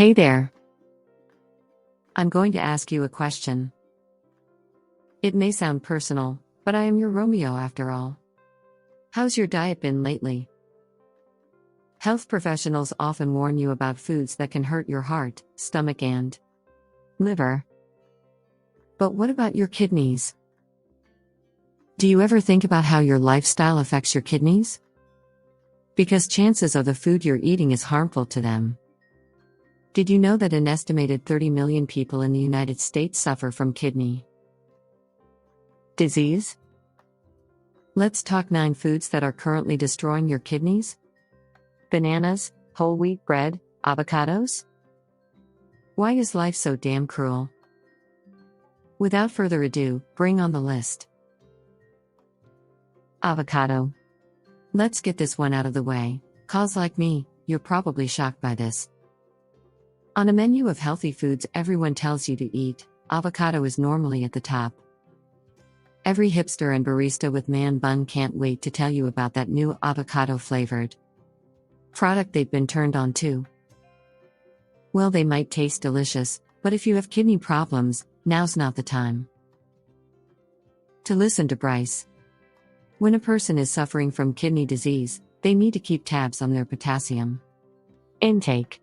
Hey there. I'm going to ask you a question. It may sound personal, but I am your Romeo after all. How's your diet been lately? Health professionals often warn you about foods that can hurt your heart, stomach, and liver. But what about your kidneys? Do you ever think about how your lifestyle affects your kidneys? Because chances are the food you're eating is harmful to them. Did you know that an estimated 30 million people in the United States suffer from kidney disease? Let's talk 9 foods that are currently destroying your kidneys. Bananas, whole wheat bread, avocados? Why is life so damn cruel? Without further ado, bring on the list. Avocado. Let's get this one out of the way, 'cause like me, you're probably shocked by this. On a menu of healthy foods everyone tells you to eat, avocado is normally at the top. Every hipster and barista with man-bun can't wait to tell you about that new avocado-flavored product they've been turned on to. Well, they might taste delicious, but if you have kidney problems, now's not the time to listen to Bryce. When a person is suffering from kidney disease, they need to keep tabs on their potassium intake.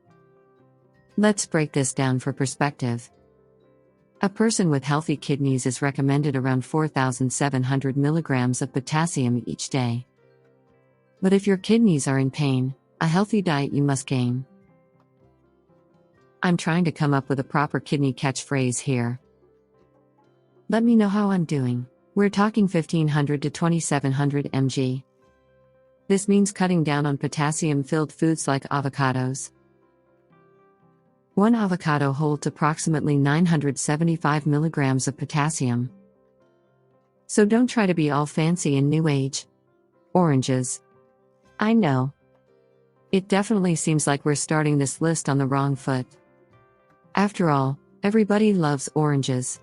Let's break this down for perspective. A person with healthy kidneys is recommended around 4,700 milligrams of potassium each day. But if your kidneys are in pain, a healthy diet you must gain. I'm trying to come up with a proper kidney catchphrase here. Let me know how I'm doing. We're talking 1,500 to 2,700 mg. This means cutting down on potassium-filled foods like avocados. One avocado holds approximately 975 milligrams of potassium. So don't try to be all fancy and new age. Oranges. I know. It definitely seems like we're starting this list on the wrong foot. After all, everybody loves oranges.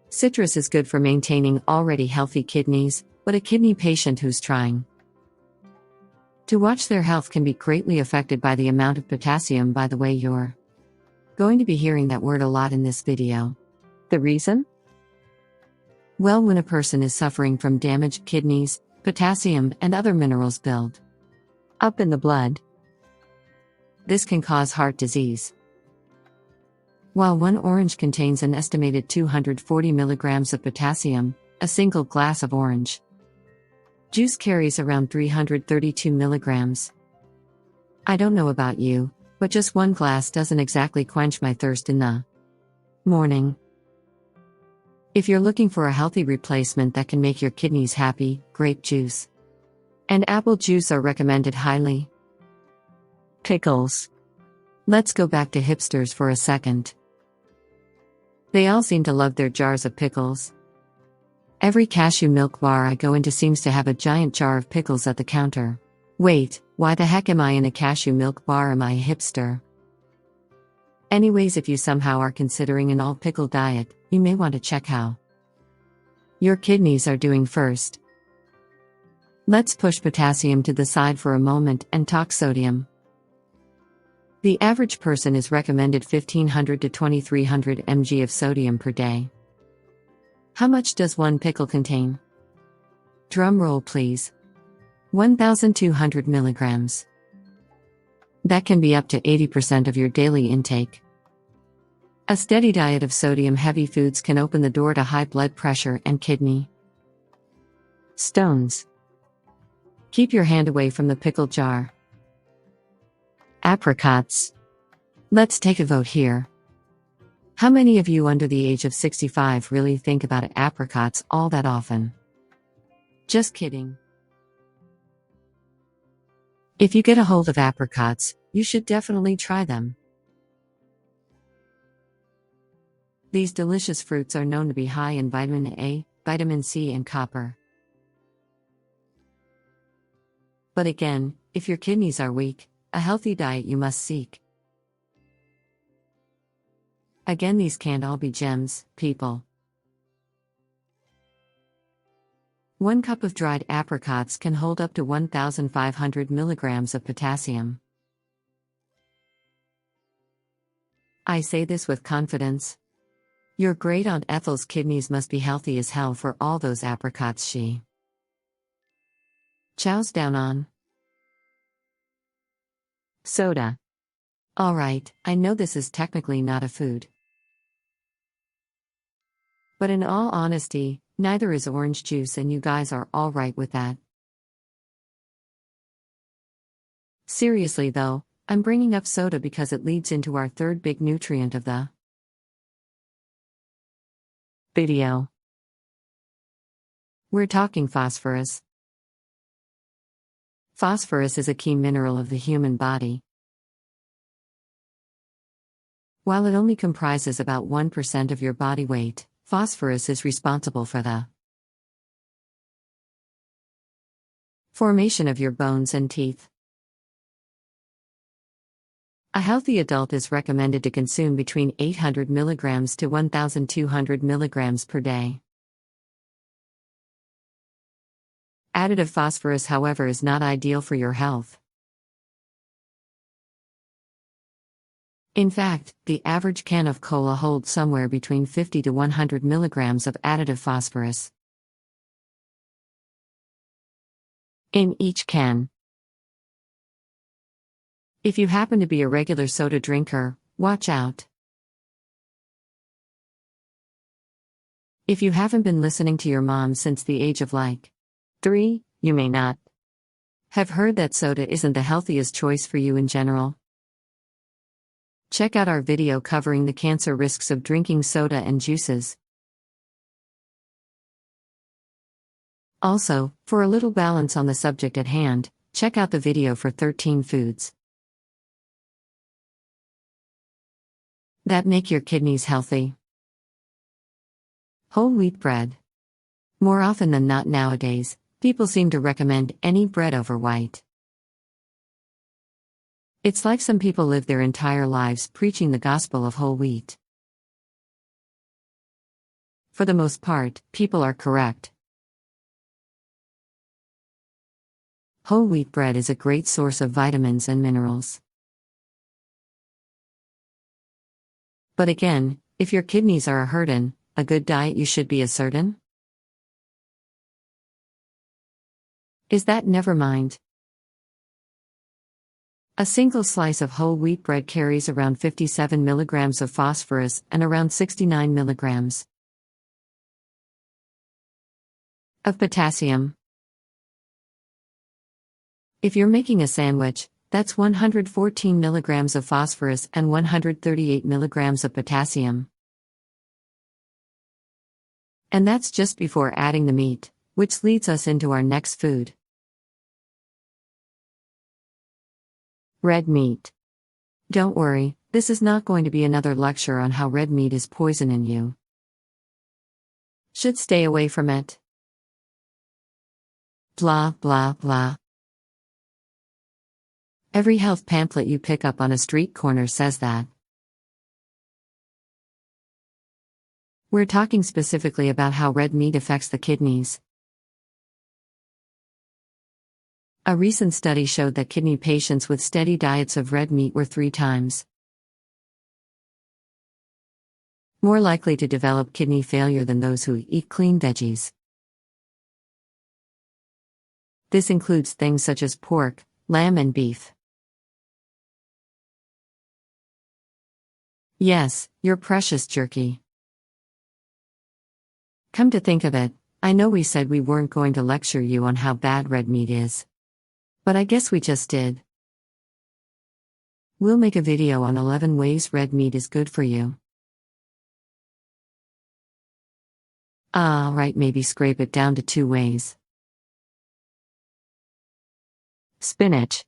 Citrus is good for maintaining already healthy kidneys, but a kidney patient who's trying to watch their health can be greatly affected by the amount of potassium. By the way, you're going to be hearing that word a lot in this video. The reason? Well, when a person is suffering from damaged kidneys, potassium and other minerals build up in the blood. This can cause heart disease. While one orange contains an estimated 240 milligrams of potassium, a single glass of orange juice carries around 332 milligrams. I don't know about you, but just one glass doesn't exactly quench my thirst in the morning. If you're looking for a healthy replacement that can make your kidneys happy, grape juice and apple juice are recommended highly. Pickles. Let's go back to hipsters for a second. They all seem to love their jars of pickles. Every cashew milk bar I go into seems to have a giant jar of pickles at the counter. Wait, why the heck am I in a cashew milk bar? Am I a hipster? Anyways, if you somehow are considering an all-pickle diet, you may want to check how your kidneys are doing first. Let's push potassium to the side for a moment and talk sodium. The average person is recommended 1,500 to 2,300 mg of sodium per day. How much does one pickle contain? Drum roll please. 1,200 milligrams. That can be up to 80% of your daily intake. A steady diet of sodium-heavy foods can open the door to high blood pressure and kidney stones. Keep your hand away from the pickle jar. Apricots. Let's take a vote here. How many of you under the age of 65 really think about apricots all that often? Just kidding. If you get a hold of apricots, you should definitely try them. These delicious fruits are known to be high in vitamin A, vitamin C, and copper. But again, if your kidneys are weak, a healthy diet you must seek. Again, these can't all be gems, people. 1 cup of dried apricots can hold up to 1,500 milligrams of potassium. I say this with confidence. Your great Aunt Ethel's kidneys must be healthy as hell for all those apricots she chows down on. Soda. Alright, I know this is technically not a food. But in all honesty, neither is orange juice, and you guys are alright with that. Seriously though, I'm bringing up soda because it leads into our third big nutrient of the video. We're talking phosphorus. Phosphorus is a key mineral of the human body. While it only comprises about 1% of your body weight, phosphorus is responsible for the formation of your bones and teeth. A healthy adult is recommended to consume between 800 mg to 1,200 mg per day. Additive phosphorus, however, is not ideal for your health. In fact, the average can of cola holds somewhere between 50 to 100 mg of additive phosphorus in each can. If you happen to be a regular soda drinker, watch out. If you haven't been listening to your mom since the age of 3, you may not have heard that soda isn't the healthiest choice for you in general. Check out our video covering the cancer risks of drinking soda and juices. Also, for a little balance on the subject at hand, check out the video for 13 foods that make your kidneys healthy. Whole wheat bread. More often than not nowadays, people seem to recommend any bread over white. It's like some people live their entire lives preaching the gospel of whole wheat. For the most part, people are correct. Whole wheat bread is a great source of vitamins and minerals. But again, if your kidneys are a hurtin', a good diet you should be a certain? Is that never mind? A single slice of whole wheat bread carries around 57 mg of phosphorus and around 69 mg of potassium. If you're making a sandwich, that's 114 mg of phosphorus and 138 mg of potassium. And that's just before adding the meat, which leads us into our next food. Red meat. Don't worry, this is not going to be another lecture on how red meat is poison and you should stay away from it. Blah blah blah. Every health pamphlet you pick up on a street corner says that. We're talking specifically about how red meat affects the kidneys. A recent study showed that kidney patients with steady diets of red meat were 3 times more likely to develop kidney failure than those who eat clean veggies. This includes things such as pork, lamb, and beef. Yes, your precious jerky. Come to think of it, I know we said we weren't going to lecture you on how bad red meat is. But I guess we just did. We'll make a video on 11 ways red meat is good for you. Right, maybe scrape it down to 2 ways. Spinach.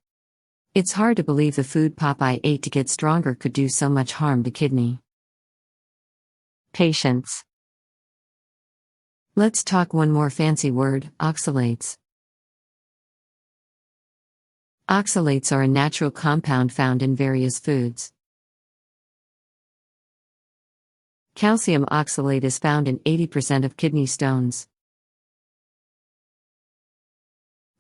It's hard to believe the food Popeye ate to get stronger could do so much harm to kidney patients. Let's talk one more fancy word, oxalates. Oxalates are a natural compound found in various foods. Calcium oxalate is found in 80% of kidney stones.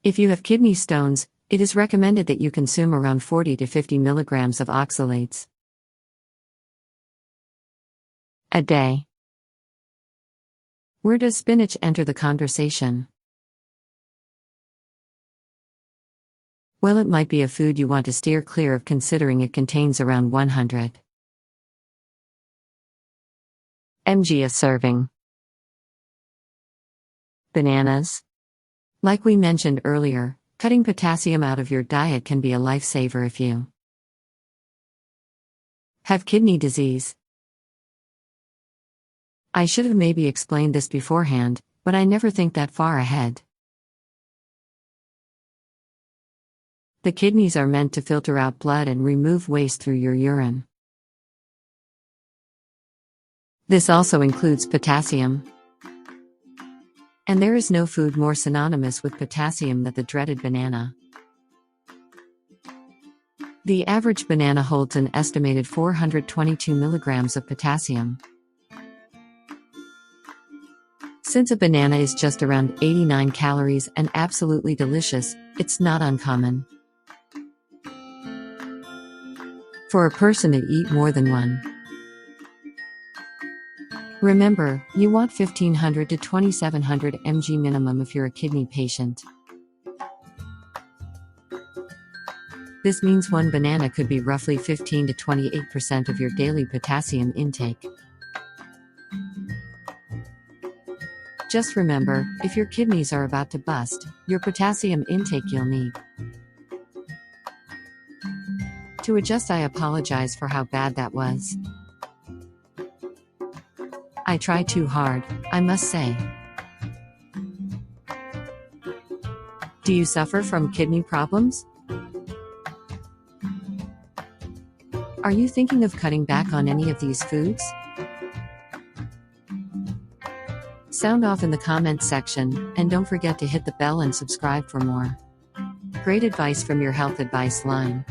If you have kidney stones, it is recommended that you consume around 40 to 50 mg of oxalates a day. Where does spinach enter the conversation? Well, it might be a food you want to steer clear of considering it contains around 100 mg a serving. Bananas. Like we mentioned earlier, cutting potassium out of your diet can be a lifesaver if you have kidney disease. I should have maybe explained this beforehand, but I never think that far ahead. The kidneys are meant to filter out blood and remove waste through your urine. This also includes potassium. And there is no food more synonymous with potassium than the dreaded banana. The average banana holds an estimated 422 milligrams of potassium. Since a banana is just around 89 calories and absolutely delicious, it's not uncommon for a person to eat more than one. Remember, you want 1500 to 2700 mg minimum if you're a kidney patient. This means one banana could be roughly 15 to 28% of your daily potassium intake. Just remember, if your kidneys are about to bust, your potassium intake you'll need. To adjust, I apologize for how bad that was. I try too hard, I must say. Do you suffer from kidney problems? Are you thinking of cutting back on any of these foods? Sound off in the comments section, and don't forget to hit the bell and subscribe for more great advice from your health advice line.